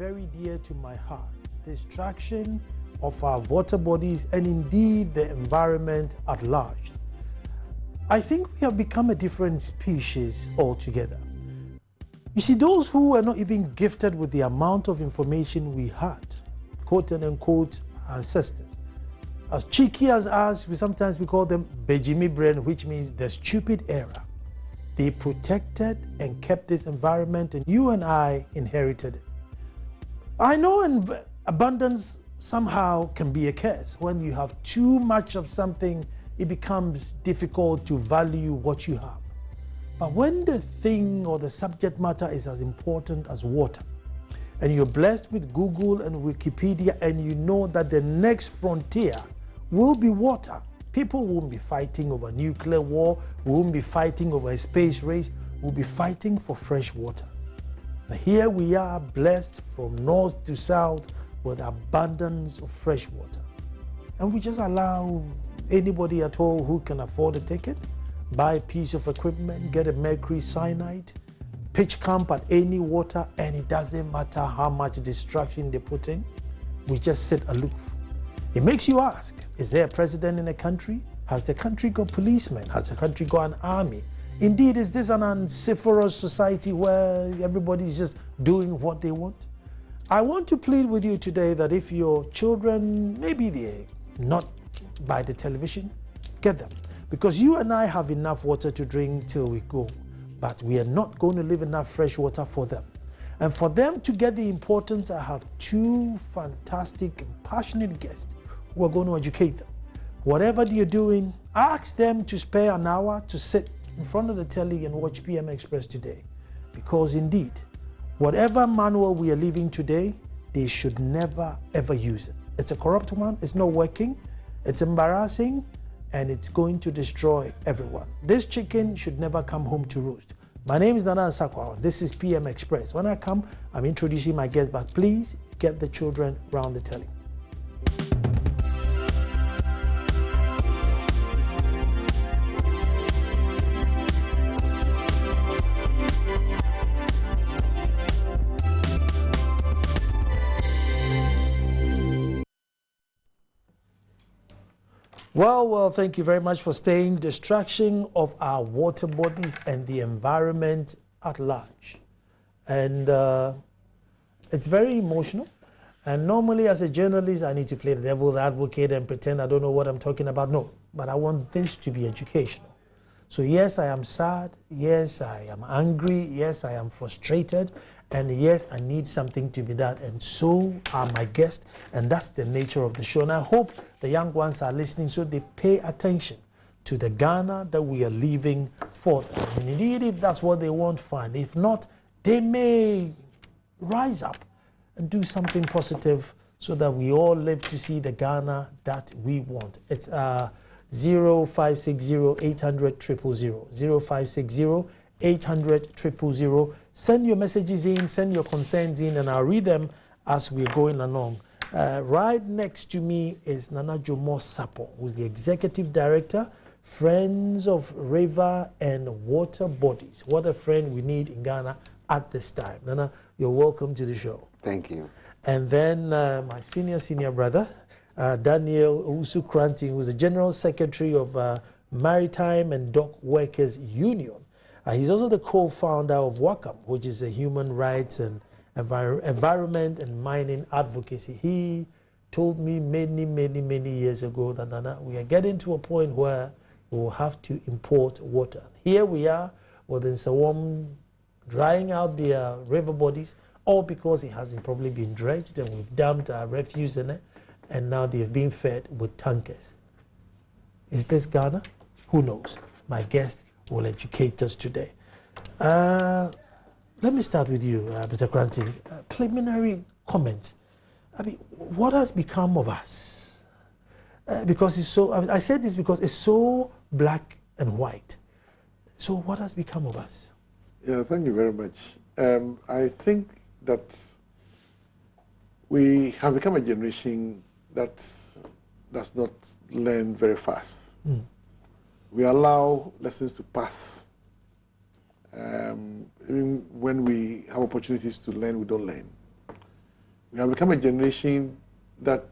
very dear to my heart. Destruction of our water bodies and indeed the environment at large. I think we have become a different species altogether. You see, those who were not even gifted with the amount of information we had, quote and unquote, ancestors, as cheeky as us, sometimes we call them Bejimi brain, which means the stupid era. They protected and kept this environment, and you and I inherited it. I know abundance somehow can be a curse. When you have too much of something, it becomes difficult to value what you have. But when the thing or the subject matter is as important as water, and you're blessed with Google and Wikipedia, and you know that the next frontier will be water, people won't be fighting over nuclear war, we won't be fighting over a space race, we'll be fighting for fresh water. Now here we are, blessed from north to south with abundance of fresh water. And we just allow anybody at all who can afford a ticket, buy a piece of equipment, get a mercury cyanide, pitch camp at any water, and it doesn't matter how much destruction they put in, we just sit aloof. It makes you ask, is there a president in a country? Has the country got policemen? Has the country got an army? Indeed, is this an uncivilized society where everybody is just doing what they want? I want to plead with you today that if your children, maybe they're not by the television, get them. Because you and I have enough water to drink till we go, but we are not going to leave enough fresh water for them. And for them to get the importance, I have two fantastic and passionate guests who are going to educate them. Whatever you're doing, ask them to spare an hour to sit in front of the telly and watch PM Express today. Because indeed, whatever manual we are leaving today, they should never ever use it. It's a corrupt one, it's not working, it's embarrassing, and it's going to destroy everyone. This chicken should never come home to roost. My name is Nana Sakwa. This is PM Express. When I come, I'm introducing my guests, but please get the children round the telly. Well, thank you very much for staying. Destruction of our water bodies and the environment at large. And it's very emotional. And normally as a journalist, I need to play the devil's advocate and pretend I don't know what I'm talking about. No, but I want this to be educational. So yes, I am sad. Yes, I am angry. Yes, I am frustrated. And yes, I need something to be done. And so are my guests. And that's the nature of the show. And I hope the young ones are listening so they pay attention to the Ghana that we are leaving for them. And indeed, if that's what they want, fine. If not, they may rise up and do something positive so that we all live to see the Ghana that we want. It's 0560-800-000, 0560-800-000. Send your messages in, send your concerns in, and I'll read them as we're going along. Right next to me is Nana Jomo Sapo, who's the Executive Director, Friends of River and Water Bodies. What a friend we need in Ghana at this time. Nana, you're welcome to the show. Thank you. And then my senior brother, Daniel Usu-Kranti, who's the General Secretary of Maritime and Dock Workers Union. He's also the co-founder of WACAM, which is a human rights and environment and mining advocacy. He told me many years ago that Nana, we are getting to a point where we will have to import water. Here we are within Sawam drying out their river bodies, all because it hasn't probably been dredged and we've dumped our refuse in it, and now they've been fed with tankers. Is this Ghana? Who knows? My guest will educate us today. Let me start with you, Mr. Kranti. Preliminary comment. I mean, what has become of us? Because it's so, I said this because it's so black and white. So what has become of us? Yeah, thank you very much. I think that we have become a generation that does not learn very fast. Mm. We allow lessons to pass. Even when we have opportunities to learn, we don't learn. We have become a generation that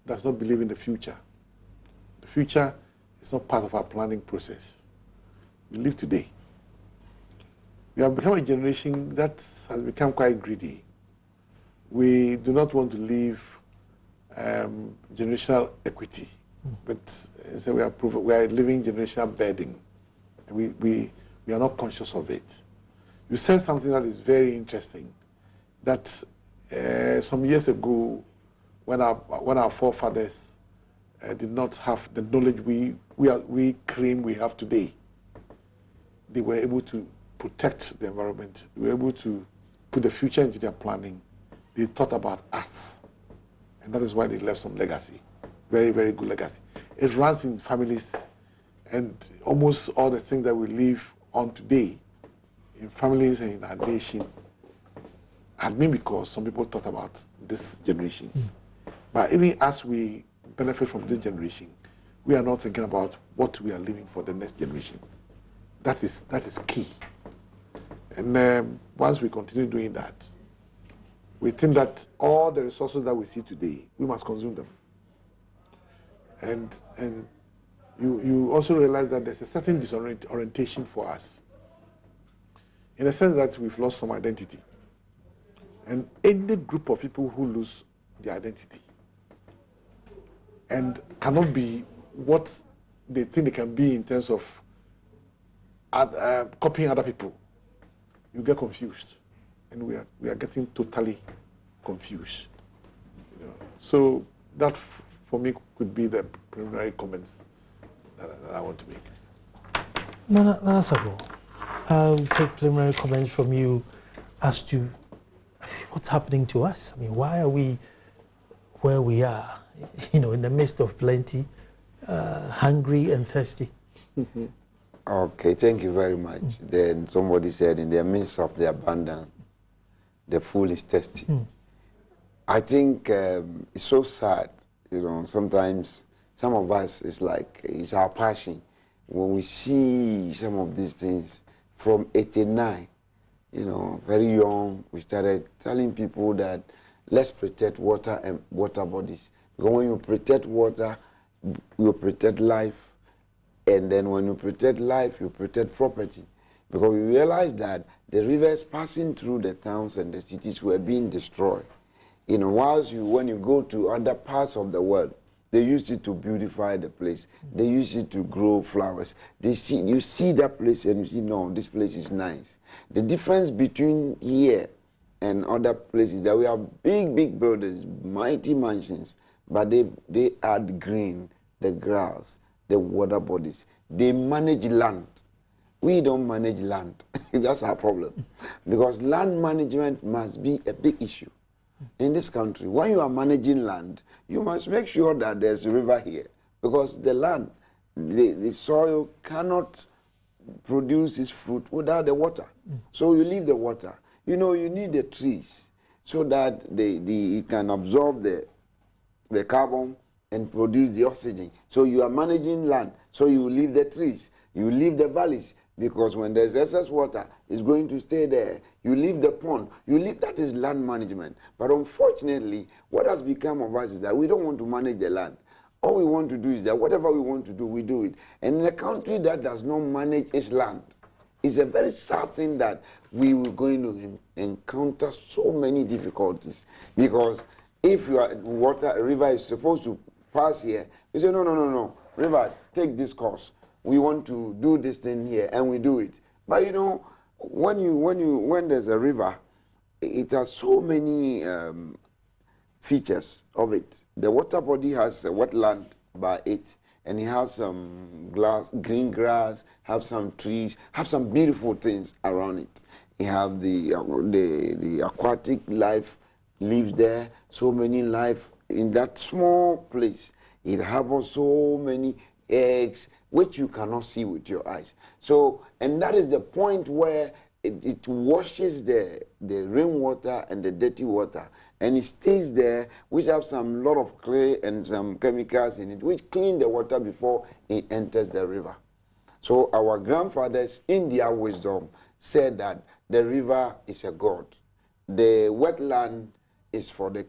does not believe in the future. The future is not part of our planning process. We live today. We have become a generation that has become quite greedy. We do not want to leave generational equity, but so we are living generational burden. We are not conscious of it. You said something that is very interesting, that some years ago, when our forefathers did not have the knowledge we claim we have today, they were able to protect the environment. They were able to put the future into their planning. They thought about us. And that is why they left some legacy. Very, very good legacy. It runs in families, and almost all the things that we live on today in families and in our nation had been because some people thought about this generation. But even as we benefit from this generation, we are not thinking about what we are leaving for the next generation. That is key. And once we continue doing that, we think that all the resources that we see today, we must consume them. And you also realize that there's a certain disorientation for us, in the sense that we've lost some identity. And any group of people who lose their identity and cannot be what they think they can be in terms of copying other people, you get confused, and we are getting totally confused. You know? So that, for me, could be the preliminary comments that I want to make. Nana Sabo, I'll take preliminary comments from you as to what's happening to us. I mean, why are we where we are, in the midst of plenty, hungry and thirsty? Okay, thank you very much. Then somebody said, in the midst of the abundance, the fool is thirsty. I think it's so sad, sometimes some of us, it's our passion. When we see some of these things from 89, very young, we started telling people that let's protect water and water bodies. Because when you protect water, you protect life. And then when you protect life, you protect property. Because we realize that the rivers passing through the towns and the cities were being destroyed. When you go to other parts of the world, they use it to beautify the place. They use it to grow flowers. You see that place and you see, no, this place is nice. The difference between here and other places, that we have big, big buildings, mighty mansions, but they add green, the grass, the water bodies. They manage land. We don't manage land. That's our problem. Because land management must be a big issue in this country. When you are managing land, you must make sure that there's a river here. Because the land, the soil cannot produce its fruit without the water. So you leave the water. You need the trees so that it can absorb the carbon and produce the oxygen. So you are managing land. So you leave the trees, you leave the valleys, because when there's excess water, it's going to stay there. You leave the pond, that is land management. But unfortunately, what has become of us is that we don't want to manage the land. All we want to do is that whatever we want to do, we do it. And in a country that does not manage its land, it's a very sad thing that we were going to encounter so many difficulties. Because if a river is supposed to pass here, we say, no, river, take this course. We want to do this thing here, and we do it. But when there's a river, it has so many features of it. The water body has a wetland by it, and it has some green grass, have some trees, have some beautiful things around it. You have the aquatic life lives there, so many life in that small place. It harbors so many eggs which you cannot see with your eyes. So, and that is the point where it washes the rainwater and the dirty water, and it stays there, which have some lot of clay and some chemicals in it, which clean the water before it enters the river. So our grandfathers, in their wisdom, said that the river is a god. The wetland is for the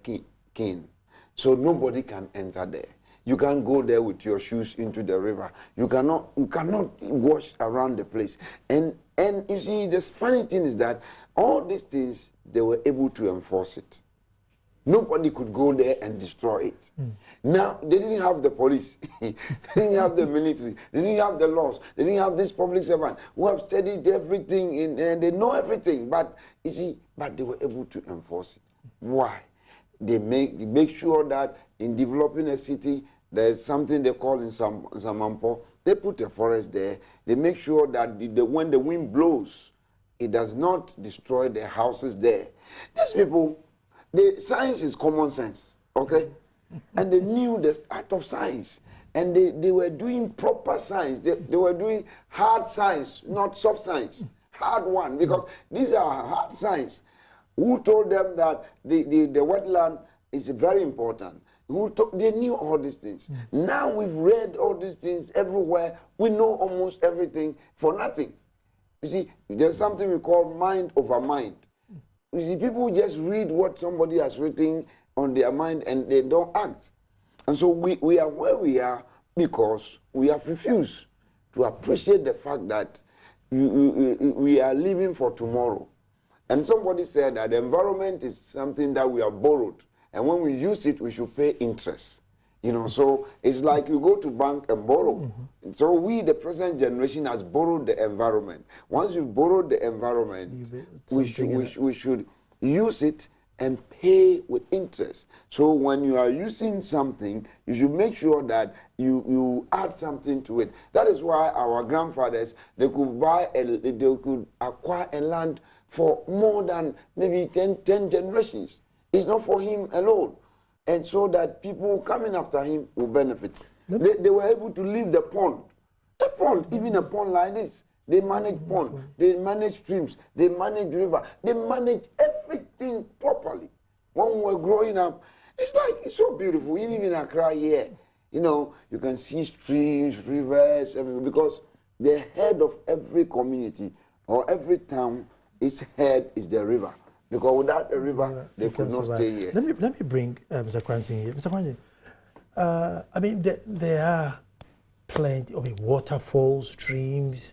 king. So nobody can enter there. You can't go there with your shoes into the river. You cannot wash around the place. And you see, the funny thing is that all these things, they were able to enforce it. Nobody could go there and destroy it. Now, they didn't have the police. They didn't have the military. They didn't have the laws. They didn't have this public servant who have studied everything and they know everything. But you see, but they were able to enforce it. Why? They make sure that in developing a city, there's something they call in Samampo. They put a forest there. They make sure that when the wind blows, it does not destroy the houses there. These people, science is common sense, okay? And they knew the art of science. And they were doing proper science. They were doing hard science, not soft science. Hard one, because these are hard science. Who told them that the wetland is very important? They knew all these things. Now we've read all these things everywhere. We know almost everything for nothing. You see, there's something we call mind over mind. You see, people just read what somebody has written on their mind and they don't act. And so we are where we are because we have refused to appreciate the fact that we are living for tomorrow. And somebody said that the environment is something that we have borrowed. And when we use it, we should pay interest. You know, so it's like you go to bank and borrow. So we, the present generation, has borrowed the environment. Once you've borrowed the environment, we should use it and pay with interest. So when you are using something, you should make sure that you add something to it. That is why our grandfathers, they could acquire a land for more than maybe 10 generations. It's not for him alone. And so that people coming after him will benefit. They were able to leave the pond. A pond, even a pond like this. They manage pond, they manage streams, they manage river, they manage everything properly. When we were growing up, it's so beautiful. We live in Accra here. You know, you can see streams, rivers, everything, because the head of every community or every town, its head is the river. Because without the river, they could not stay here. Let me bring Mr. Quantin here. Mr. Quantin, I mean, there are plenty of waterfalls, streams.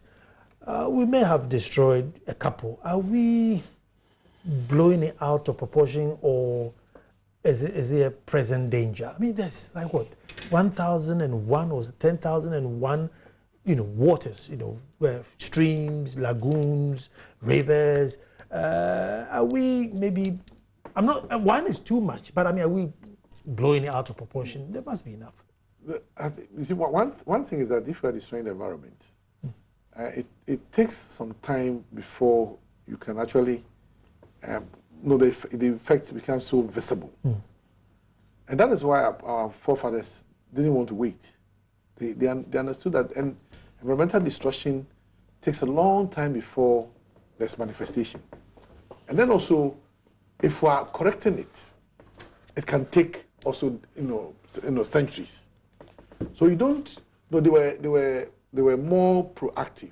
We may have destroyed a couple. Are we blowing it out of proportion, or is it a present danger? I mean, there's like what, 1,001 or 10,001, waters, where streams, lagoons, rivers. Are we maybe? One is too much, but I mean, are we blowing it out of proportion? There must be enough. You see, one thing is that if you are destroying the environment, it takes some time before you can actually the effects become so visible. And that is why our forefathers didn't want to wait. They understood that environmental destruction takes a long time before there's manifestation. And then also, if we are correcting it, it can take also centuries. So you don't. They were more proactive,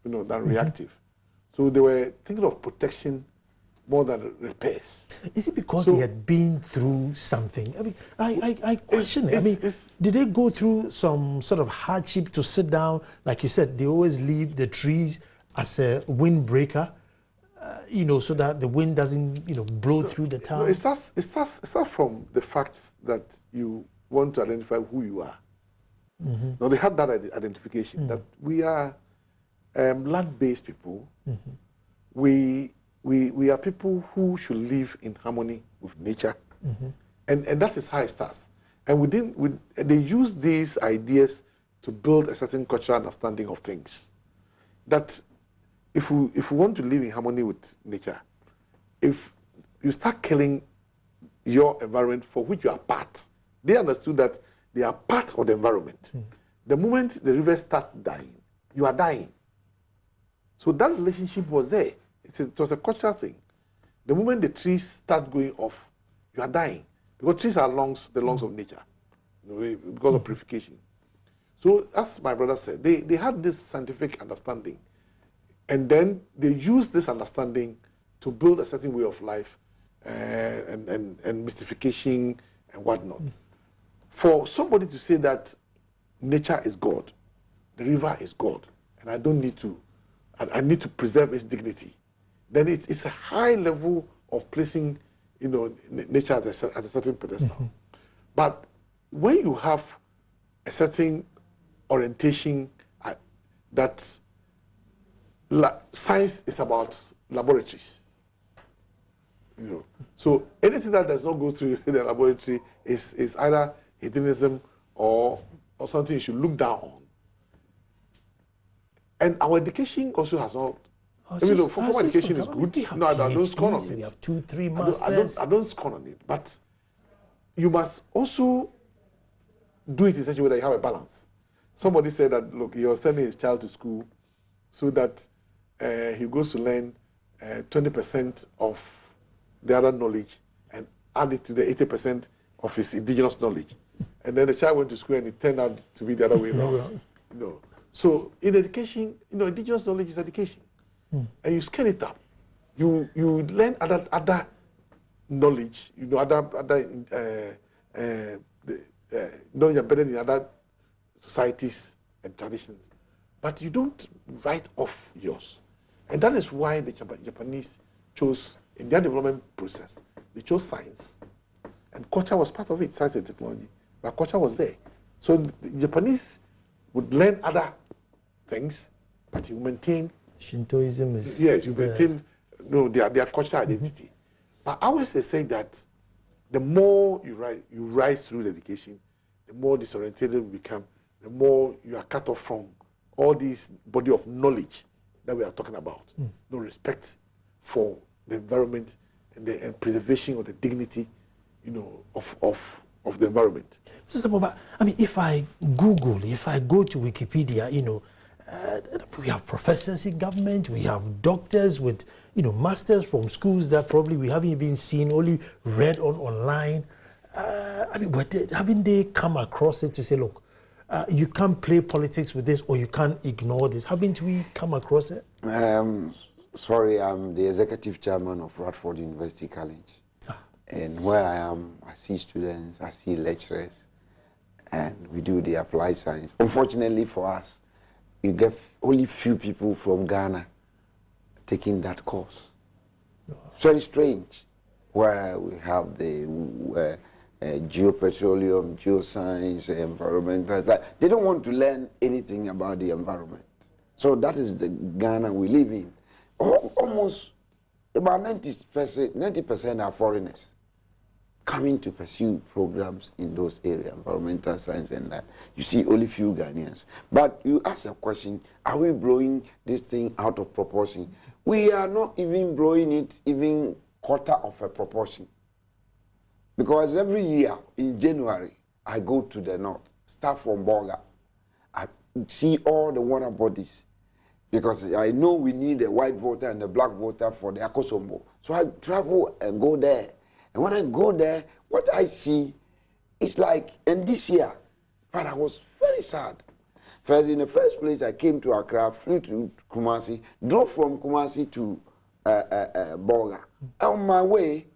than reactive. So they were thinking of protection more than repairs. Is it because they had been through something? I mean, I question it. I mean, did they go through some sort of hardship to sit down? Like you said, they always leave the trees as a windbreaker, so that the wind doesn't, blow through the town. No, it starts from the fact that you want to identify who you are. Now they had that identification that we are land-based people. We are people who should live in harmony with nature, and that is how it starts. And they use these ideas to build a certain cultural understanding of things. That if we want to live in harmony with nature, if you start killing your environment for which you are part, they understood that they are part of the environment. The moment the rivers start dying, you are dying. So that relationship was there. It was a cultural thing. The moment the trees start going off, you are dying. Because trees are the lungs of nature, because of purification. So as my brother said, they had this scientific understanding. And then they used this understanding to build a certain way of life and mystification and whatnot. For somebody to say that nature is God, the river is God, and I don't need to, I need to preserve its dignity, then it's a high level of placing, nature at a certain pedestal. But when you have a certain orientation that science is about laboratories, so anything that does not go through the laboratory is either hedonism or something you should look down on. And our education also has not. Formal education is good. No, I don't scorn on it. We have 2, 3 masters. I don't scorn on it, but you must also do it in such a way that you have a balance. Somebody said that, look, you're sending his child to school so that he goes to learn 20% of the other knowledge and add it to the 80% of his indigenous knowledge. And then the child went to school and it turned out to be the other way around. So in education, indigenous knowledge is education. And you scale it up. You learn other knowledge, other knowledge embedded in other societies and traditions. But you don't write off yours. And that is why the Japanese chose, in their development process, they chose science. And culture was part of it, science and technology. But culture was there. So the Japanese would learn other things, but you maintain Shintoism is... Yes, you maintain their cultural identity. But I always say that the more you rise through the education, the more disoriented you become, the more you are cut off from all this body of knowledge that we are talking about. No respect for the environment and the preservation of the dignity, of the environment. I mean, if I Google, if I go to Wikipedia, we have professors in government, we have doctors with, masters from schools that probably we haven't even seen, only read online. Haven't they come across it to say, look, you can't play politics with this or you can't ignore this? Haven't we come across it? Sorry, I'm the executive chairman of Radford University College. And where I am, I see students, I see lecturers, and we do the applied science. Unfortunately for us, you get only few people from Ghana taking that course. It's very strange, where we have the geopetroleum, geoscience, environmental. They don't want to learn anything about the environment. So that is the Ghana we live in. Almost about 90% are foreigners coming to pursue programs in those areas, environmental science and that. You see only few Ghanaians. But you ask a question, are we blowing this thing out of proportion? We are not even blowing it even quarter of a proportion. Because every year in January, I go to the north, start from Bolga. I see all the water bodies. Because I know we need the white voter and the black voter for the Akosombo. So I travel and go there. And when I go there, what I see is like, and this year, but I was very sad. First, in the first place, I came to Accra, flew to Kumasi, drove from Kumasi to Bolga. On my way,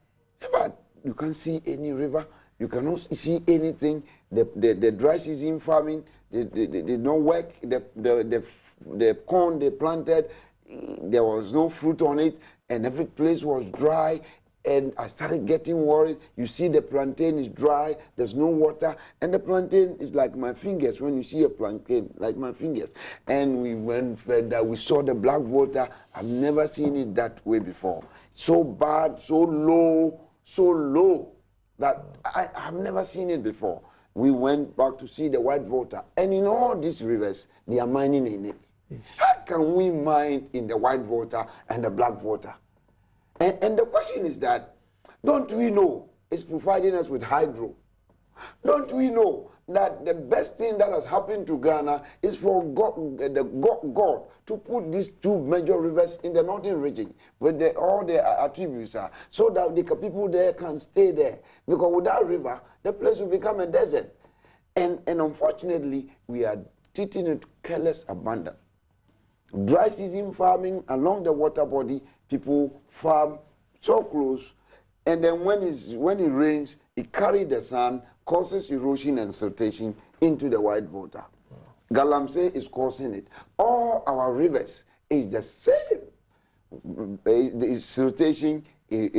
you can't see any river, you cannot see anything. The dry season farming, they don't work. The corn they planted, there was no fruit on it, and every place was dry. And I started getting worried. You see the plantain is dry, there's no water, and the plantain is like my fingers. When you see a plantain, like my fingers. And we went further, we saw the black water. I've never seen it that way before. So bad, so low, that I've never seen it before. We went back to see the white water. And in all these rivers, they are mining in it. How can we mine in the white water and the black water? And the question is that, don't we know it's providing us with hydro? Don't we know that the best thing that has happened to Ghana is for God to put these two major rivers in the northern region, where all the attributes are, so that the people there can stay there. Because without river, the place will become a desert. And unfortunately, we are treating it careless abandon. Dry season farming along the water body, people farm so close, And then when it rains, it carries the sand, causes erosion and siltation into the white water. Galamsey is causing it. All our rivers is the same. The siltation is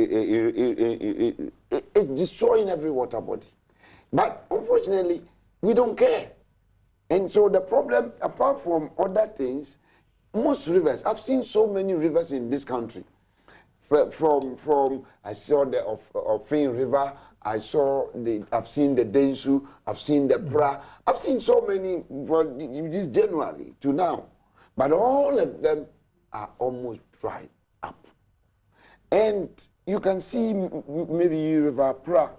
destroying every water body. But unfortunately, we don't care. And so the problem, apart from other things, most rivers, I've seen so many rivers in this country. From I saw the Ofin River, I've seen the Densu, I've seen the Pra, I've seen so many from this January to now. But all of them are almost dried up. And you can see maybe River Pra,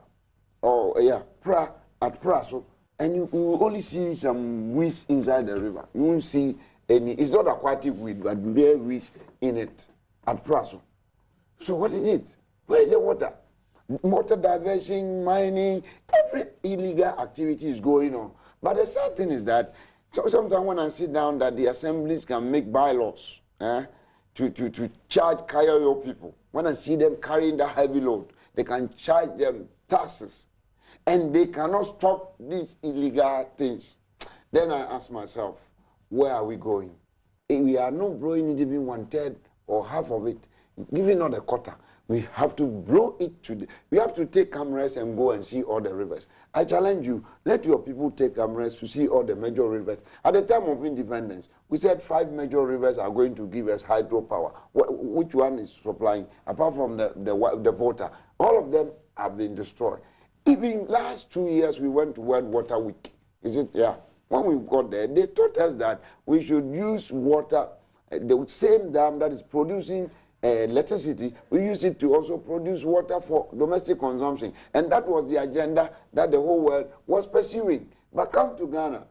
Pra at Praso, and you will only see some weeds inside the river. You won't see any, it's not aquatic weed, but there are weeds in it at Praso. So what is it? Where is the water? Water diversion, mining, every illegal activity is going on. But the sad thing is that sometimes when I sit down that the assemblies can make bylaws to charge Kayoyo people, when I see them carrying that heavy load, they can charge them taxes. And they cannot stop these illegal things. Then I ask myself, where are we going? If we are not blowing it even 1/3 or half of it, even not a quarter, we have to blow it we have to take cameras and go and see all the rivers. I challenge you, let your people take cameras to see all the major rivers. At the time of independence, we said 5 major rivers are going to give us hydropower. Which one is supplying? Apart from the water, all of them have been destroyed. Even last 2 years, we went to World Water Week. Is it? Yeah. When we got there, they taught us that we should use water, the same dam that is producing electricity, we use it to also produce water for domestic consumption. And that was the agenda that the whole world was pursuing. But come to Ghana,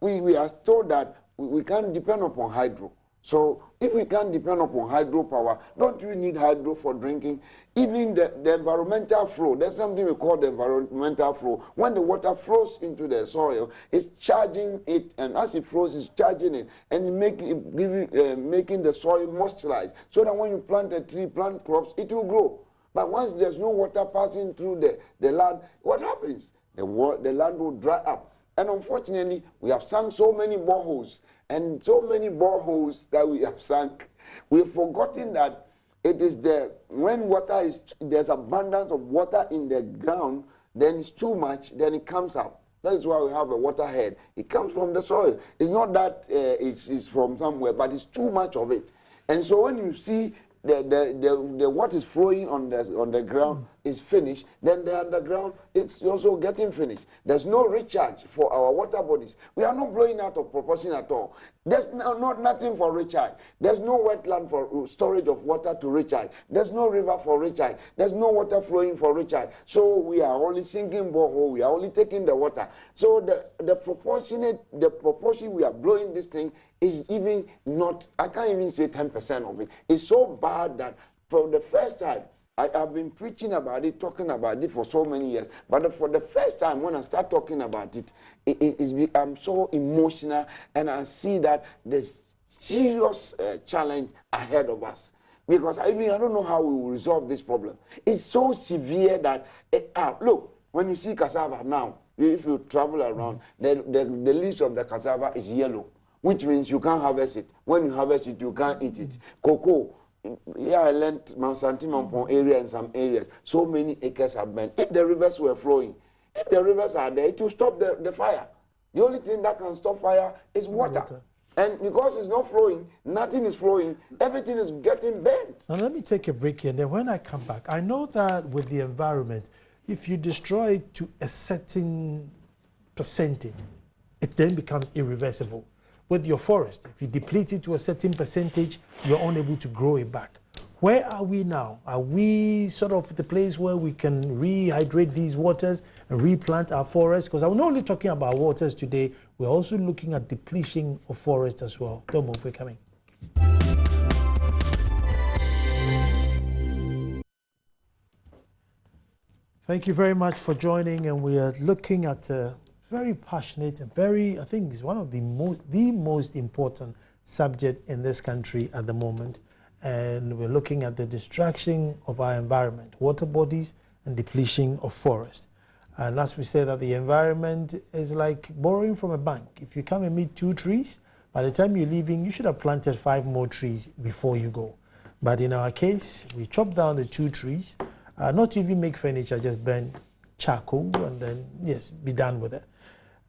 we are told that we can't depend upon hydro. So if we can't depend upon hydropower, don't we need hydro for drinking? Even the environmental flow, there's something we call the environmental flow. When the water flows into the soil, it's charging it, and as it flows, it's charging it, and making the soil moisturized, so that when you plant a tree, plant crops, it will grow. But once there's no water passing through the land, what happens? The land will dry up. And unfortunately, we have sunk so many boreholes, and so many boreholes that we have sunk. We've forgotten that it is when there's abundance of water in the ground, then it's too much, then it comes out. That is why we have a waterhead. It comes from the soil. It's not that it's from somewhere, but it's too much of it. And so when you see the what is flowing on the ground is finished, then the underground it's also getting finished. There's no recharge for our water bodies. We are not blowing out of proportion at all. There's nothing for recharge. There's no wetland for storage of water to recharge. There's no river for recharge. There's no water flowing for recharge. So we are only sinking borehole. We are only taking the water. So the proportion we are blowing this thing is even not, I can't even say 10% of it. It's so bad that for the first time, I've been preaching about it, talking about it for so many years. But for the first time, when I start talking about it, I'm so emotional, and I see that there's serious challenge ahead of us. Because I don't know how we will resolve this problem. It's so severe that, look, when you see cassava now, if you travel around, the leaves of the cassava is yellow, which means you can't harvest it. When you harvest it, you can't eat it. Cocoa. Yeah, I learned Mount Santimampon area in some areas. So many acres have been. If the rivers were flowing, if the rivers are there, it will stop the fire. The only thing that can stop fire is water. And because it's not flowing, nothing is flowing, everything is getting burnt. Now let me take a break here, and then when I come back, I know that with the environment, if you destroy it to a certain percentage, it then becomes irreversible. With your forest, if you deplete it to a certain percentage, you're unable to grow it back. Where are we now? Are we sort of at the place where we can rehydrate these waters and replant our forests? Because I'm not only talking about waters today, we're also looking at depletion of forests as well. Don't move, we're coming. Thank you very much for joining, and we are looking at very passionate and I think it's one of the most important subject in this country at the moment. and we're looking at the destruction of our environment, water bodies and depletion of forest. And as we say that the environment is like borrowing from a bank. If you come and meet 2 trees, by the time you're leaving, you should have planted 5 more trees before you go. But in our case, we chop down the 2 trees, not to even make furniture, just burn charcoal and then, yes, be done with it.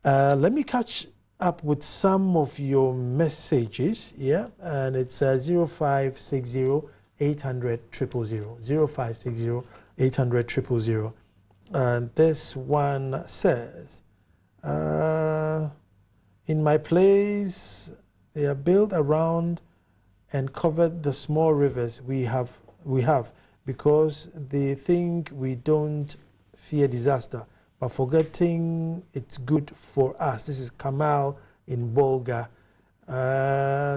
Let me catch up with some of your messages, yeah, and it's 0560 800 000, 0560 800 000. And this one says, in my place, they are built around and covered the small rivers we have because they think we don't fear disaster, but forgetting it's good for us. This is Kamal in Bolga.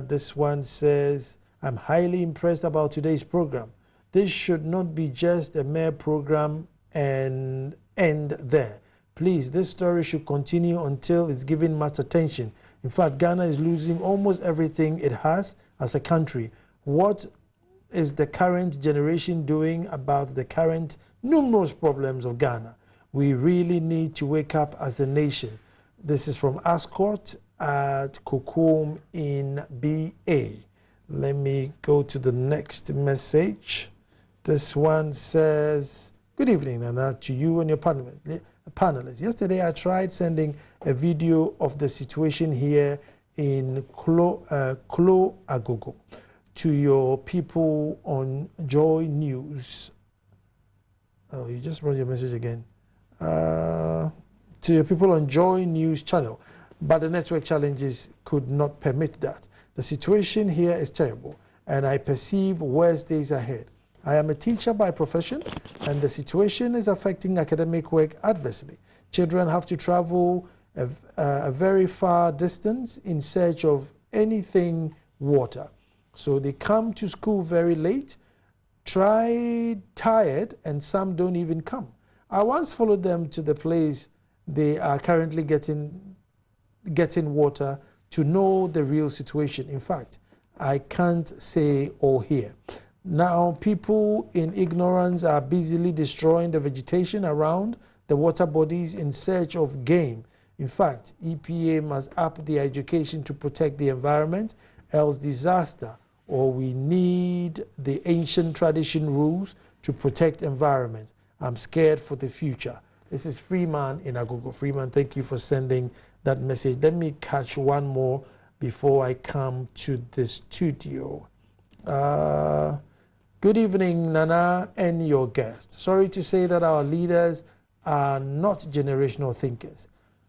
This one says, I'm highly impressed about today's program. This should not be just a mere program and end there. Please, this story should continue until it's given much attention. In fact, Ghana is losing almost everything it has as a country. What is the current generation doing about the current numerous problems of Ghana? We really need to wake up as a nation. This is from Ascot at Kokom in BA. Let me go to the next message. This one says, good evening, Nana, to you and your panelists. Yesterday, I tried sending a video of the situation here in Klo Agogo to your people on Joy News. Oh, you just brought your message again. To your people on Joy News channel, but the network challenges could not permit that. The situation here is terrible, and I perceive worse days ahead. I am a teacher by profession, and the situation is affecting academic work adversely. Children have to travel a very far distance in search of anything water. So they come to school very late, tired, and some don't even come. I once followed them to the place they are currently getting water to know the real situation. In fact, I can't say or hear. Now, people in ignorance are busily destroying the vegetation around the water bodies in search of game. In fact, EPA must up the education to protect the environment, else disaster, or we need the ancient tradition rules to protect environment. I'm scared for the future. This is Freeman in Agogo. Freeman, thank you for sending that message. Let me catch one more before I come to the studio. Good evening, Nana and your guest. Sorry to say that our leaders are not generational thinkers.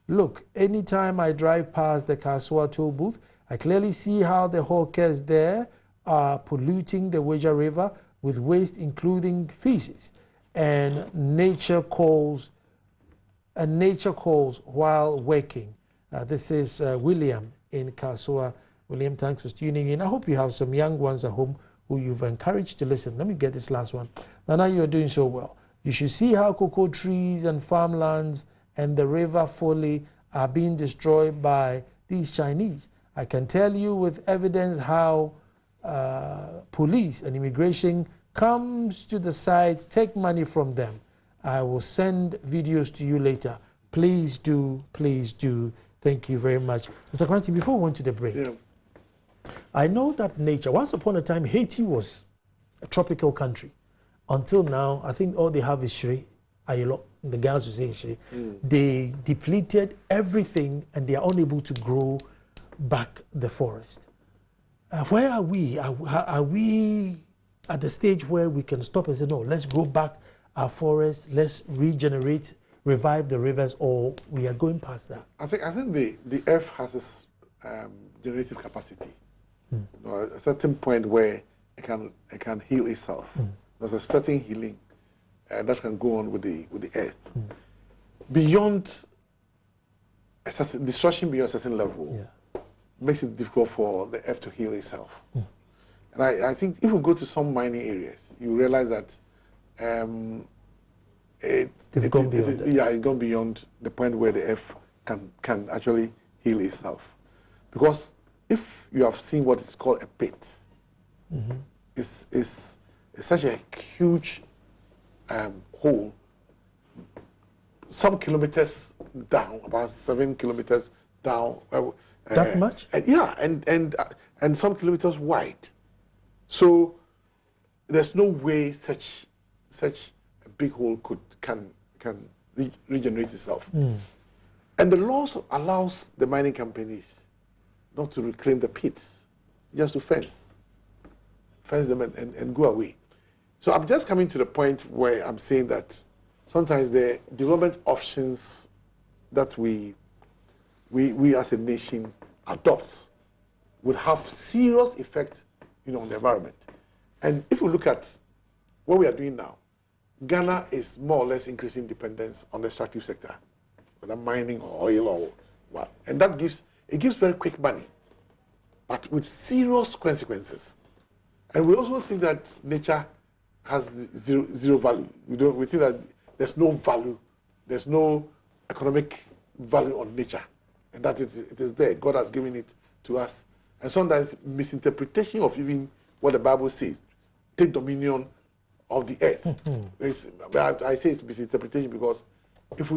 Look, anytime I drive past the Kasua toll booth, I clearly see how the hawkers there are polluting the Weja River with waste, including feces. And nature calls while working. This is William in Kasua. William, thanks for tuning in. I hope you have some young ones at home who you've encouraged to listen. Let me get this last one. Nana, you're doing so well. You should see how cocoa trees and farmlands and the river Foley are being destroyed by these Chinese. I can tell you with evidence how police and immigration comes to the site, take money from them. I will send videos to you later. Please do, please do. Thank you very much. Mr. Kranti, before we went to the break, yeah. I know that nature, once upon a time, Haiti was a tropical country. Until now, I think all they have is Shri, Ayelo, the guys who say Shri. They depleted everything and they are unable to grow back the forest. Where are we? Are we at the stage where we can stop and say, no, let's grow back our forests, let's regenerate, revive the rivers, or we are going past that? I think the earth has this generative capacity. At a certain point where it can heal itself. There's a certain healing that can go on with the earth. Beyond a certain destruction, beyond a certain level, makes it difficult for the earth to heal itself. And I think if we go to some mining areas, you realize that it's gone beyond the point where the earth can actually heal itself. Because if you have seen what is called a pit, is such a huge hole, some kilometers down, about 7 kilometers down. That much? Yeah, and some kilometers wide. So there's no way such a big hole can regenerate itself. And the laws allows the mining companies not to reclaim the pits, just to fence them and go away. So I'm just coming to the point where I'm saying that sometimes the development options that we as a nation adopt would have serious effect, on the environment. And if we look at what we are doing now, Ghana is more or less increasing dependence on the extractive sector, whether mining or oil or what. And that gives very quick money, but with serious consequences. And we also think that nature has zero value. We think that there's no value, there's no economic value on nature, and that it is there. God has given it to us. And sometimes misinterpretation of even what the Bible says, take dominion of the earth. I say it's misinterpretation because if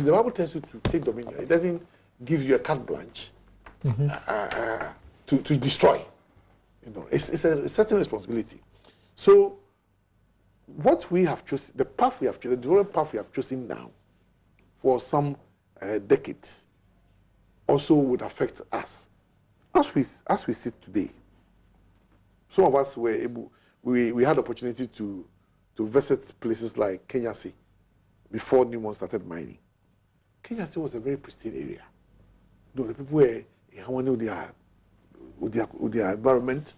the Bible tells you to take dominion, it doesn't give you a carte blanche to destroy. It's a certain responsibility. So what we have chosen, the path we have chosen, the development path we have chosen now for some decades also would affect us. As we sit today, some of us were able, we had the opportunity to visit places like Kenya Sea before Newmont started mining. Kenya Sea was a very pristine area. The people were in harmony with their environment.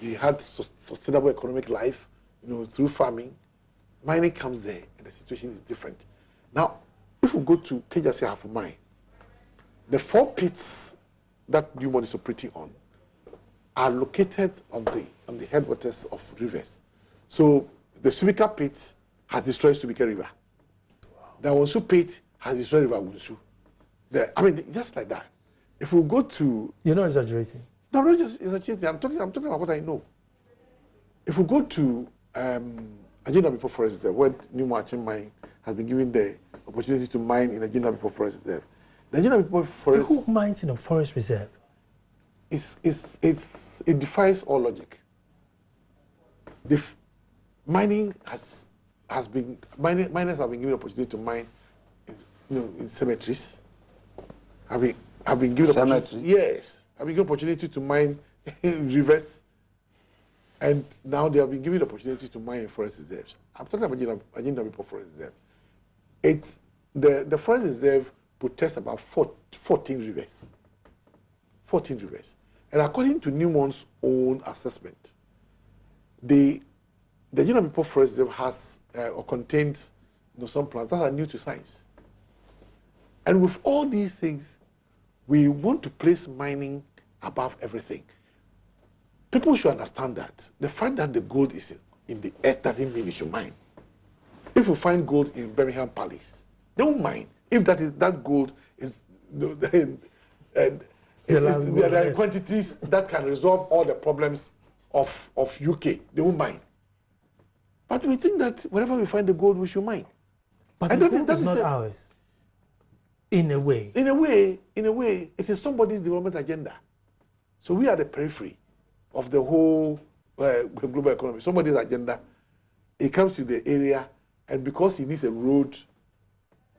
They had sustainable economic life, through farming. Mining comes there, and the situation is different. Now, if we go to Kenya Sea Half Mine, the 4 pits that Newmont is operating on are located on the headwaters of rivers. So the Subika pit has destroyed Subika River. Wow. The Wonsu pit has destroyed River Wonsu. Just like that. If we go to... You're not exaggerating. No, I'm not just exaggerating. I'm talking about what I know. If we go to Agenda Before Forest Reserve, where Newmont Mine has been given the opportunity to mine in Agenda Before Forest Reserve. The Agenda Before Forest... Who mines in a forest reserve? It defies all logic. Miners have been given the opportunity to mine in cemeteries. Have been given cemetery? Yes. Have been given opportunity to mine in rivers. And now they have been given the opportunity to mine in forest reserves. I'm talking about Agenda Before Forest Reserve. The forest reserve protects about 14 rivers. 14 rivers. And according to Newmont's own assessment, the Agenda Before Forest Reserve has or contains some plants that are new to science. And with all these things, we want to place mining above everything. People should understand that the fact that the gold is in the earth doesn't mean you should mine. If you find gold in Birmingham Palace, they won't mine. If that gold is there are quantities that can resolve all the problems of UK, they won't mine. But we think that wherever we find the gold, we should mine. But the gold is not ours. In a way. In a way, it is somebody's development agenda. So we are the periphery of the whole global economy. Somebody's agenda. It comes to the area, and because he needs a road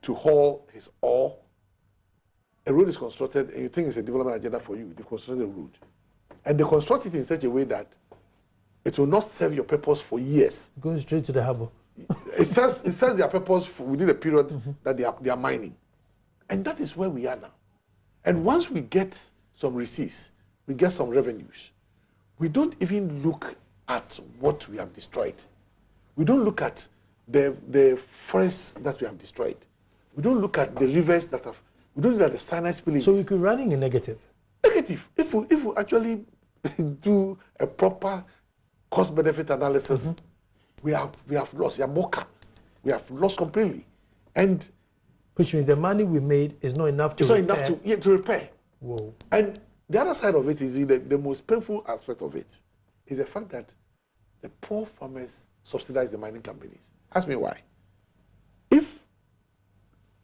to haul his ore, a road is constructed, and you think it's a development agenda for you. They constructed a road. And they construct it in such a way that it will not serve your purpose for years. Going straight to the harbor. It serves their purpose within the period that they are mining. And that is where we are now. And once we get some receipts, we get some revenues, we don't even look at what we have destroyed. We don't look at the forests that we have destroyed. We don't look at the rivers that have, we don't look at the cyanide spillages. So we could run in a negative. Negative. If we actually do a proper cost-benefit analysis, we have lost. We have lost completely. And which means the money we made is not enough to repair. Not enough to repair. Whoa. And the other side of it is the most painful aspect of it is the fact that the poor farmers subsidize the mining companies. Ask me why. If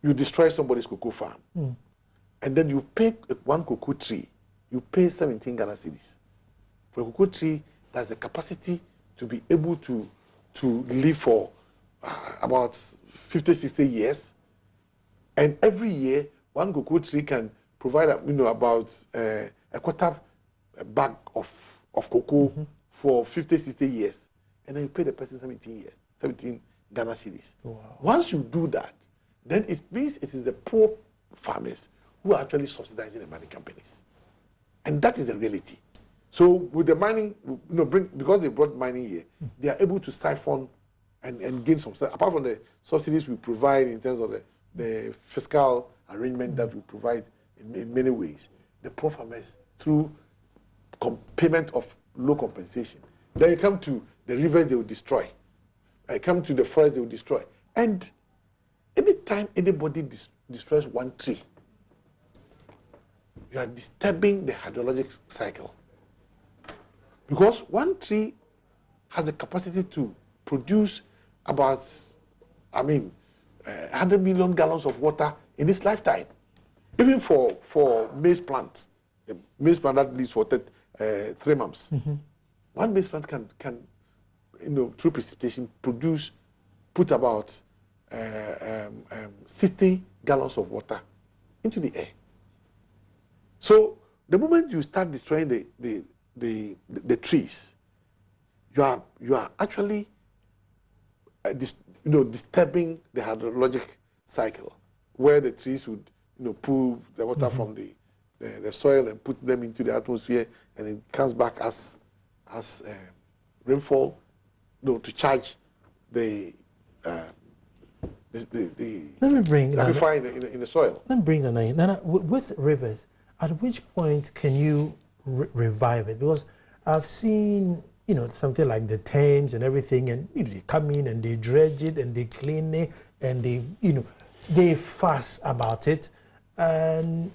you destroy somebody's cocoa farm, and then you pay one cocoa tree, you pay 17 Ghana cedis. For a cocoa tree, that's the capacity to be able to live for about 50, 60 years. And every year, one cocoa tree can provide, about a quarter bag of cocoa for 50, 60 years. And then you pay the person 17 Ghana cedis. Wow. Once you do that, then it means it is the poor farmers who are actually subsidizing the mining companies. And that is the reality. So with the mining, because they brought mining here, they are able to siphon and gain some, apart from the subsidies we provide in terms of the fiscal arrangement that we provide in many ways, the poor farmers through payment of low compensation. Then you come to the rivers they will destroy. I come to the forest they will destroy. And anytime anybody destroys one tree, you are disturbing the hydrologic cycle. Because one tree has the capacity to produce about, 100 million gallons of water in its lifetime. Even for maize plants, a maize plant that lives for 3 months. One maize plant can through precipitation, put about 60 gallons of water into the air. So the moment you start destroying the trees, you are actually disturbing the hydrologic cycle, where the trees would pull the water from the soil and put them into the atmosphere, and it comes back as rainfall, to charge the Let me bring aquifer in the soil. Let me bring that in. Nana, with rivers, at which point can you revive it? Because I've seen, something like the Thames and everything, and they come in and they dredge it and they clean it and they fuss about it. And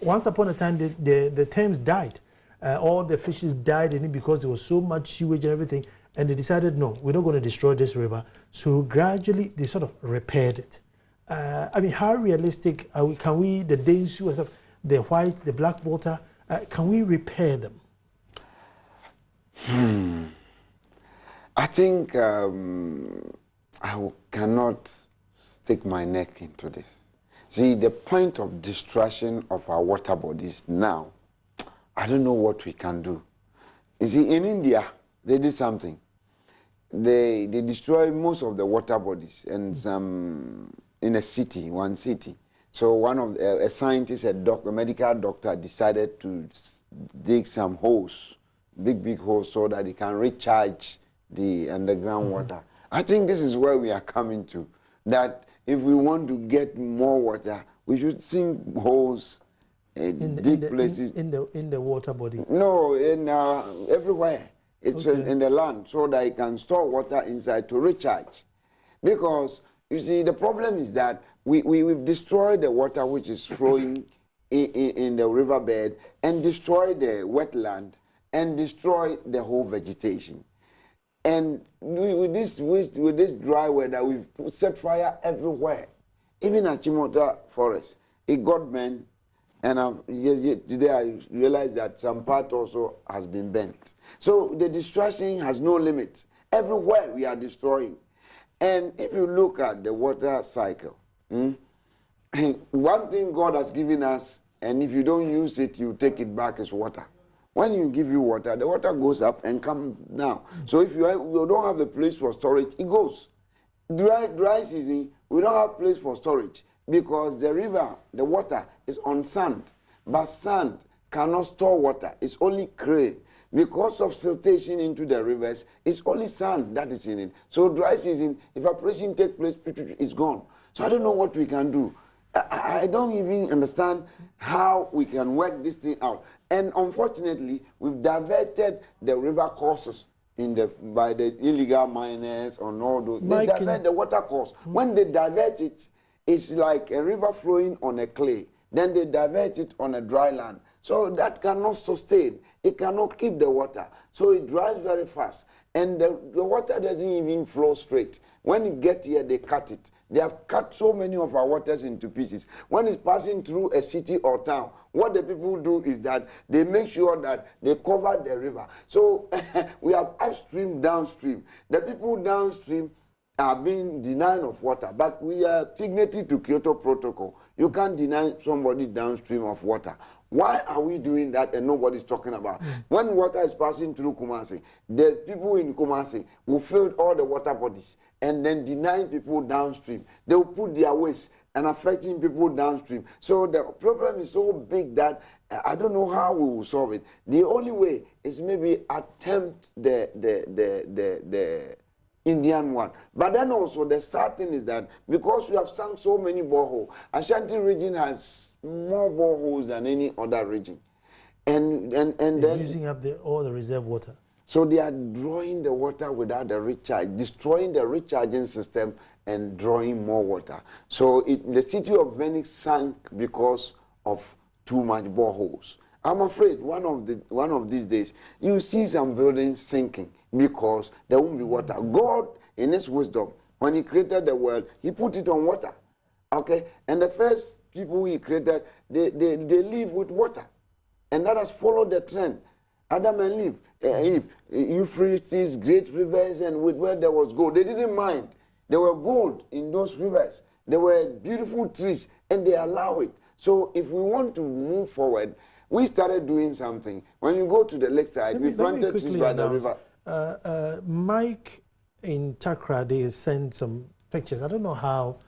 once upon a time, the Thames died. All the fishes died in it because there was so much sewage and everything. And they decided, no, we're not going to destroy this river. So gradually, they sort of repaired it. How realistic can we, the Danish, the white, the black water, can we repair them? I think I cannot stick my neck into this. See, the point of destruction of our water bodies now, I don't know what we can do. You see, in India, they did something. They destroy most of the water bodies and some in one city. So one of a scientist, a medical doctor, decided to dig some holes, big holes, so that he can recharge the underground water. I think this is where we are coming to. That if we want to get more water, we should sink holes, dig places in the water body. No, everywhere. It's in the land, so that it can store water inside to recharge. Because, you see, the problem is that we've destroyed the water which is flowing in the riverbed, and destroyed the wetland, and destroyed the whole vegetation. And with this dry weather, we've set fire everywhere. Even at Chimota Forest, it got burned, and today I realized that some part also has been burnt. So the destruction has no limit. Everywhere we are destroying. And if you look at the water cycle, one thing God has given us, and if you don't use it, you take it back, is water. When you give you water, the water goes up and comes down. So if you don't have a place for storage, it goes. Dry season, we don't have place for storage because the river, the water is on sand. But sand cannot store water. It's only clay. Because of siltation into the rivers, it's only sand that is in it. So dry season, evaporation takes place, it's gone. So I don't know what we can do. I don't even understand how we can work this thing out. And unfortunately, we've diverted the river courses by the illegal miners on all those. They divert the water course. When they divert it, it's like a river flowing on a clay. Then they divert it on a dry land. So that cannot sustain. It cannot keep the water. So it dries very fast. And the water doesn't even flow straight. When it gets here, they cut it. They have cut so many of our waters into pieces. When it's passing through a city or town, what the people do is that they make sure that they cover the river. So we have upstream, downstream. The people downstream are being denied of water, but we are signatory to Kyoto Protocol. You can't deny somebody downstream of water. Why are we doing that and nobody's talking about? When water is passing through Kumasi, the people in Kumasi will fill all the water bodies and then deny people downstream. They will put their waste and affecting people downstream. So the problem is so big that I don't know how we will solve it. The only way is maybe attempt the Indian one. But then also the sad thing is that because we have sunk so many boreholes, Ashanti region has more boreholes than any other region. And then using up all the reserve water. So they are drawing the water without the recharge, destroying the recharging system and drawing more water. So the city of Venice sank because of too much boreholes. I'm afraid one of these days you see some buildings sinking because there won't be water. God, in His wisdom, when He created the world, He put it on water. Okay, and the first people He created, they live with water, and that has followed the trend. Adam and Eve, Euphrates, great rivers, and with where there was gold, they didn't mind. There were gold in those rivers. There were beautiful trees, and they allow it. So if we want to move forward, we started doing something. When you go to the lakeside, we planted trees by the river. Mike in Takra, they sent some pictures. I don't know how,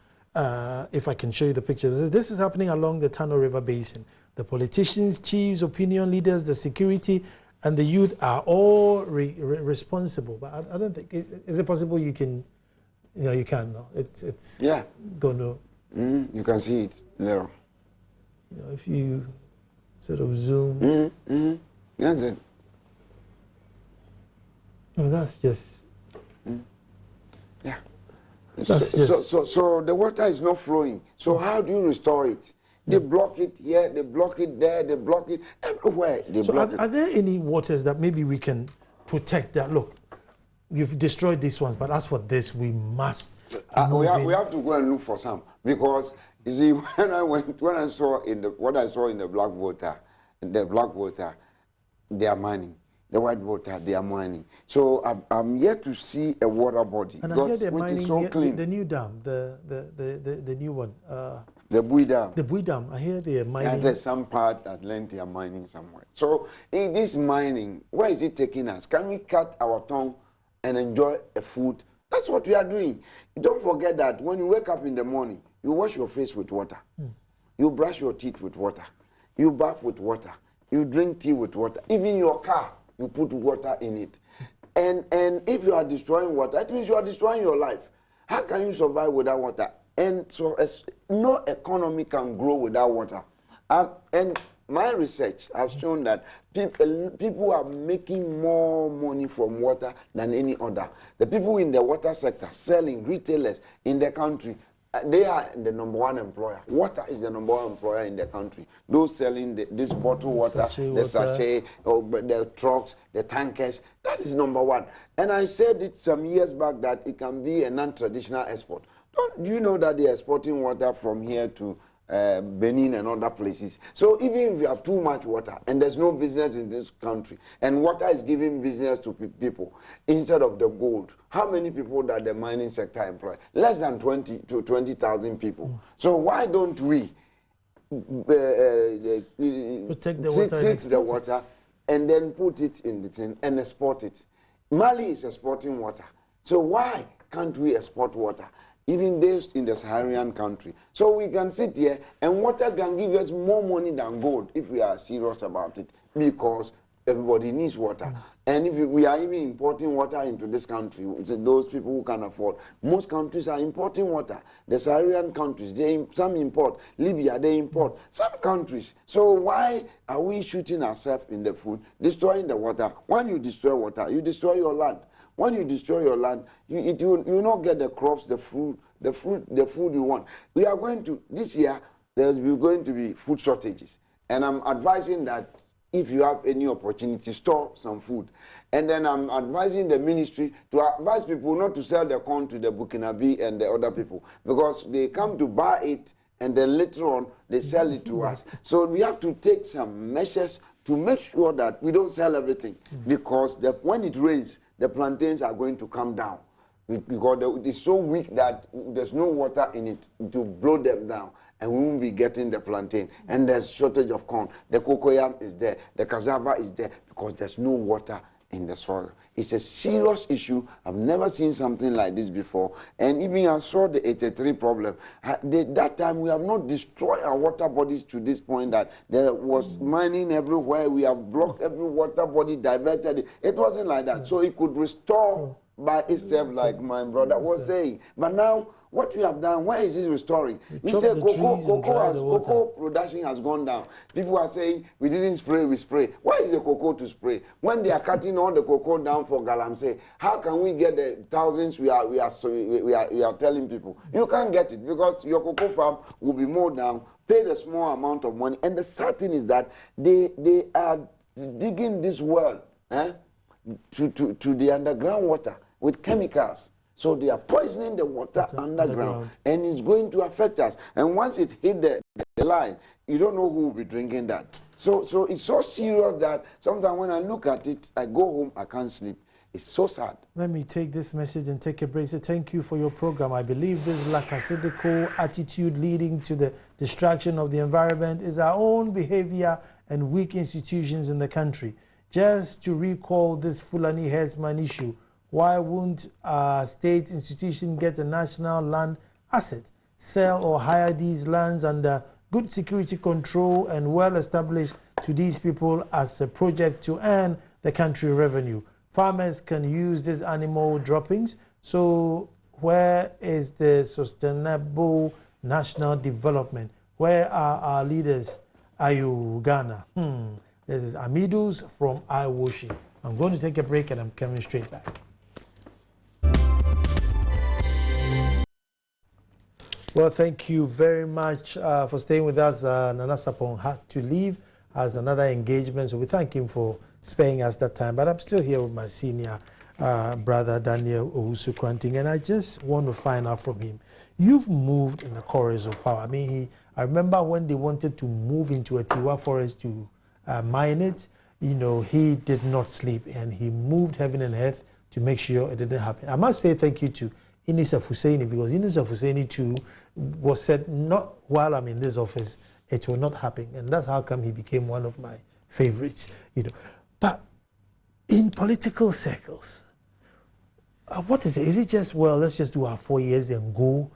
if I can show you the pictures. This is happening along the Tano River Basin. The politicians, chiefs, opinion leaders, the security, and the youth are all responsible. But I don't think, is it possible you can, you can, no? It's yeah. Going to. You can see it there. If you sort of zoom. That's it. No, that's just. Yeah. So the water is not flowing. So how do you restore it? They block it here, they block it there, they block it everywhere. Are there any waters that maybe we can protect that? Look, you've destroyed these ones, but as for this, we must. We have to go and look for some, because you see, when I saw in the black water, they are mining. The white water, they are mining. So I'm yet to see a water body, and I hear they're mining so clean. The new dam, the new one. The Bui Dam. The Bui Dam. I hear they are mining. And there's some part that land they are mining somewhere. So in this mining, where is it taking us? Can we cut our tongue and enjoy a food? That's what we are doing. Don't forget that when you wake up in the morning, you wash your face with water. You brush your teeth with water. You bath with water. You drink tea with water. Even your car, you put water in it. And if you are destroying water, it means you are destroying your life. How can you survive without water? And so no economy can grow without water. And my research has shown that people are making more money from water than any other. The people in the water sector, selling, retailers in the country, they are the #1 employer. Water is the #1 employer in the country. Those selling this bottled water, the sachet, the trucks, the tankers, that is #1. And I said it some years back that it can be a non-traditional export. Do you know that they are exporting water from here to Benin and other places? So even if you have too much water and there's no business in this country, and water is giving business to people instead of the gold, how many people that the mining sector employ? Less than 20 to 20,000 people. So why don't we protect the water and then put it in the tin and export it? Mali is exporting water. So why can't we export water? Even those in the Saharan country. So we can sit here and water can give us more money than gold if we are serious about it, because everybody needs water. And if we are even importing water into this country, those people who can afford, most countries are importing water. The Saharan countries, some import. Libya, they import. Some countries. So why are we shooting ourselves in the foot, destroying the water? When you destroy water, you destroy your land. When you destroy your land, you will not get the crops, the food you want. We are going to, this year, there's going to be food shortages. And I'm advising that if you have any opportunity, store some food. And then I'm advising the ministry to advise people not to sell the corn to the Burkinabe and the other people, because they come to buy it and then later on they sell it to us. So we have to take some measures to make sure that we don't sell everything, because when it rains, the plantains are going to come down, because it's so weak that there's no water in it to blow them down, and we won't be getting the plantain. And there's shortage of corn. The cocoyam is there, the cassava is there, because there's no water in the soil. It's a serious issue. I've never seen something like this before. And even I saw the 83 problem. That time we have not destroyed our water bodies to this point that there was mining everywhere. We have blocked every water body, diverted it. It wasn't like that. So it could restore by itself, like my brother was saying. But now, what we have done, why is it restoring? We say cocoa production has gone down. People are saying we didn't spray, we spray. Why is the cocoa to spray? When they are cutting all the cocoa down for galamsey, how can we get the thousands we are telling people? You can't get it, because your cocoa farm will be mowed down, paid a small amount of money. And the sad thing is that they are digging this well to the underground water with chemicals. So they are poisoning the water underground, and it's going to affect us. And once it hit the line, you don't know who will be drinking that. So it's so serious that sometimes when I look at it, I go home, I can't sleep. It's so sad. Let me take this message and take a break. So thank you for your program. I believe this lackadaisical attitude leading to the destruction of the environment is our own behavior and weak institutions in the country. Just to recall this Fulani herdsman issue, why won't a state institution get a national land asset, sell or hire these lands under good security control and well established to these people as a project to earn the country revenue? Farmers can use these animal droppings. So where is the sustainable national development? Where are our leaders? Are you Ghana? This is Amidus from iWashing. I'm going to take a break and I'm coming straight back. Well, thank you very much for staying with us. Nana Sapong had to leave as another engagement, so we thank him for sparing us that time. But I'm still here with my senior brother, Daniel Owusu Kranting, and I just want to find out from him. You've moved in the corridors of power. I mean, I remember when they wanted to move into a Tiwa forest to mine it, you know, he did not sleep, and he moved heaven and earth to make sure it didn't happen. I must say thank you to Inisa Husseini, because Inisa Husseini too was said, not while I'm in this office, it will not happen. And that's how come he became one of my favorites, you know. But in political circles, what is it? Is it just, well, let's just do our 4 years and go?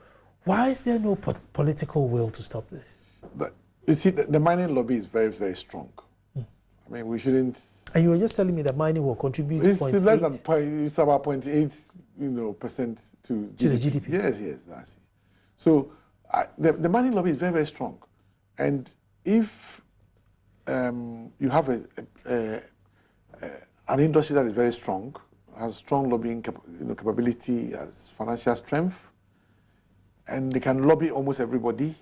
Why is there no political will to stop this? But you see, the mining lobby is very, very strong. I mean, we shouldn't. And you were just telling me that mining will contribute. It's less than it's about 0.8, percent to the GDP. Yes, that's it. So the mining lobby is very, very strong, and if you have an industry that is very strong, has strong lobbying capability, has financial strength, and they can lobby almost everybody,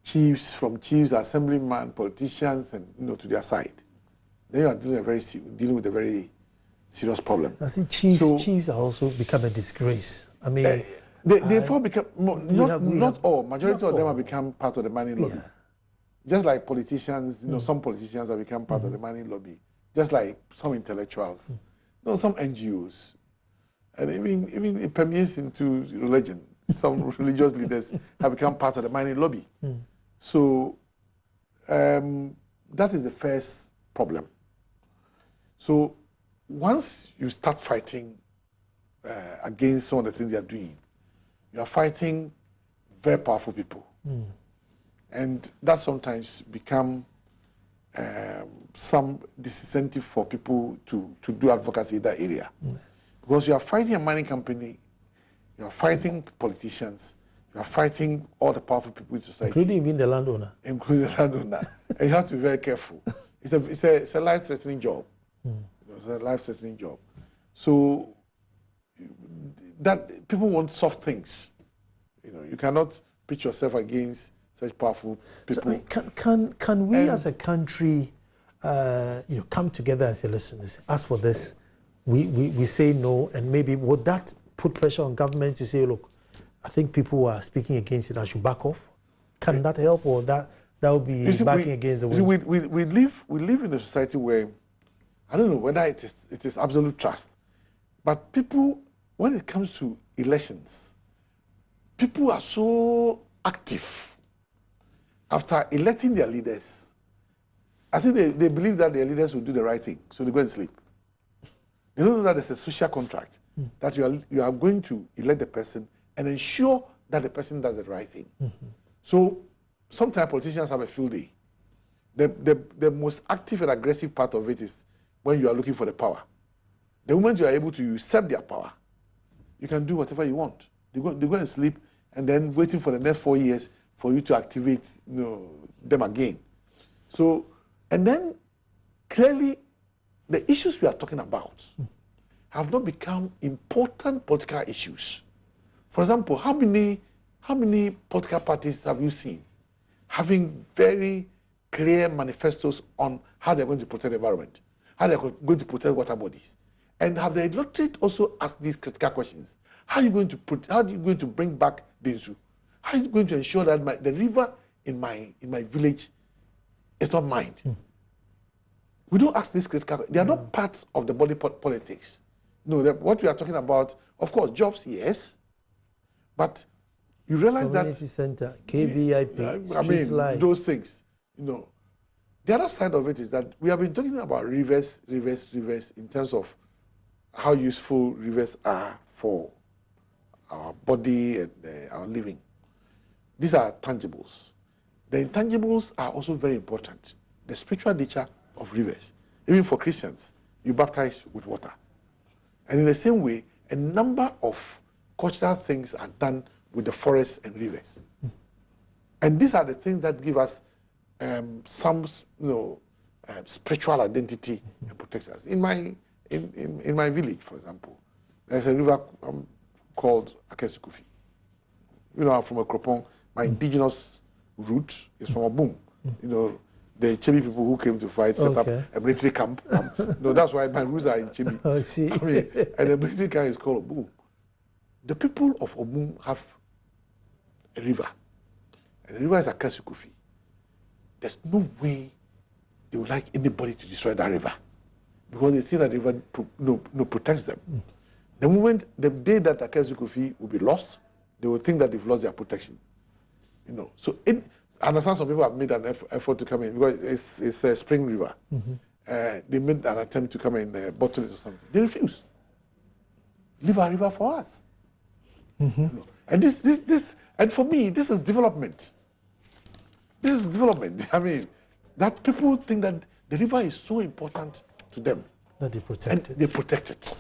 chiefs, assemblymen, politicians, and to their side. Then you are dealing with a very serious problem. I think chiefs are also become a disgrace. I mean, they become not all. Majority of them have become part of the mining lobby. Just like politicians, some politicians have become part of the mining lobby. Just like some intellectuals, some NGOs, and even it permeates into religion. Some religious leaders have become part of the mining lobby. So that is the first problem. So once you start fighting against some of the things they are doing, you are fighting very powerful people. And that sometimes become some disincentive for people to do advocacy in that area. Because you are fighting a mining company, you are fighting politicians, you are fighting all the powerful people in society. Including even the landowner. Including the landowner. And you have to be very careful. It's a life-threatening job. It's a life-threatening job. So that people want soft things. You cannot pitch yourself against such powerful people. So, can we as a country, come together and say, listen, as for this, we say no, and maybe would that put pressure on government to say, look, I think people who are speaking against it, I should back off? Can that help, or that would be backing against the wind? We live in a society where, I don't know whether it is absolute trust, but people, when it comes to elections, people are so active. After electing their leaders, I think they believe that their leaders will do the right thing, so they go and sleep. They don't know that there's a social contract, that you are going to elect the person and ensure that the person does the right thing. So sometimes politicians have a field day. The most active and aggressive part of it is when you are looking for the power. The moment you are able to usurp their power, you can do whatever you want. They go and sleep, and then waiting for the next 4 years for you to activate them again. So, and then clearly the issues we are talking about have not become important political issues. For example, how many political parties have you seen having very clear manifestos on how they're going to protect the environment, how they're going to protect water bodies? And have the electorate also asked these critical questions? How are you going to bring back the Nsu? How are you going to ensure that the river in my village is not mined? We don't ask these critical questions. They are not part of the body politics. No, what we are talking about, of course, jobs, yes, but you realize Community center, KVIP, street light. Those things. The other side of it is that we have been talking about rivers in terms of how useful rivers are for our body and our living. These are tangibles. The intangibles are also very important. The spiritual nature of rivers. Even for Christians, you baptize with water. And in the same way, a number of cultural things are done with the forests and rivers. And these are the things that give us some spiritual identity and protects us. In my village, for example, there's a river called Akesukufi. I'm from Akropong. My indigenous root is from Obum. The Chebi people who came to fight set up a military camp. That's why my roots are in Chebi. Oh, see. And the military camp is called Obum. The people of Obum have a river. And the river is Akesukufi. There's no way they would like anybody to destroy that river, because they think that the river protects them. The day that Akesukufi will be lost, they will think that they've lost their protection. So I understand some people have made an effort to come in because it's a spring river. They made an attempt to come in bottle it or something. They refuse. Leave our river for us. And this, and for me, this is development. This is development. I mean, that people think that the river is so important to them that they protect it. They protect it.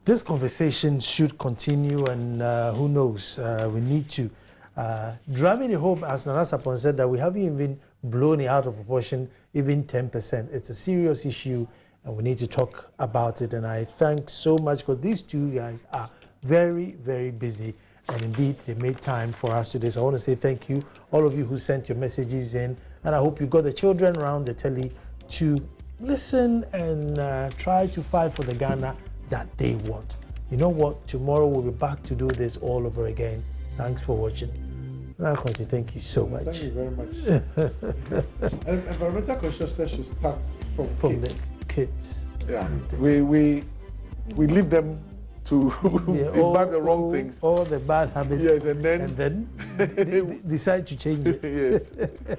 This conversation should continue, and who knows, we need to drum in the hope, as Nana Sapon said, that we haven't even blown it out of proportion, even 10%. It's a serious issue, and we need to talk about it. And I thank so much, because these two guys are very, very busy. And indeed, they made time for us today. So I want to say thank you, all of you who sent your messages in. And I hope you got the children around the telly to listen and try to fight for the Ghana that they want. You know what? Tomorrow we'll be back to do this all over again. Thanks for watching. Nakonti, thank you so much. Thank you very much. And environmental consciousness should start from kids. The kids. Yeah, we leave them to imbibe the wrong things. All the bad habits. Yes, and then decide to change it. Yes.